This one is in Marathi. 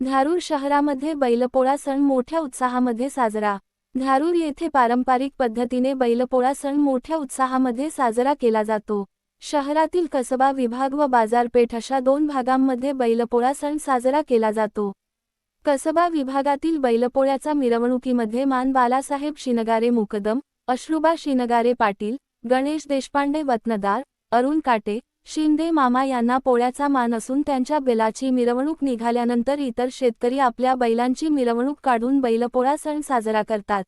धारूर शहरामध्ये बैलपोळा सण मोठ्या उत्साहामध्ये साजरा। धारूर येथे पारंपरिक पद्धतीने बैलपोळा सण मोठ्या उत्साहामध्ये साजरा केला जातो। शहरातील कसबा विभाग व बाजारपेठ अशा दोन भागांमध्ये बैलपोळा सण साजरा केला जातो। कसबा विभागातील बैलपोळ्याचा मिरवणुकीमध्ये मान बालासाहेब शिनगारे मुकदम, अश्रुबा शिनगारे पाटील, गणेश देशपांडे वतनदार, अरुण काटे, शिंदे मामा यांना पोळ्याचा मान असून त्यांच्या बैलाची मिरवणूक निघाल्यानंतर इतर शेतकरी आपल्या बैलांची मिरवणूक काढून बैलपोळा सण साजरा करतात।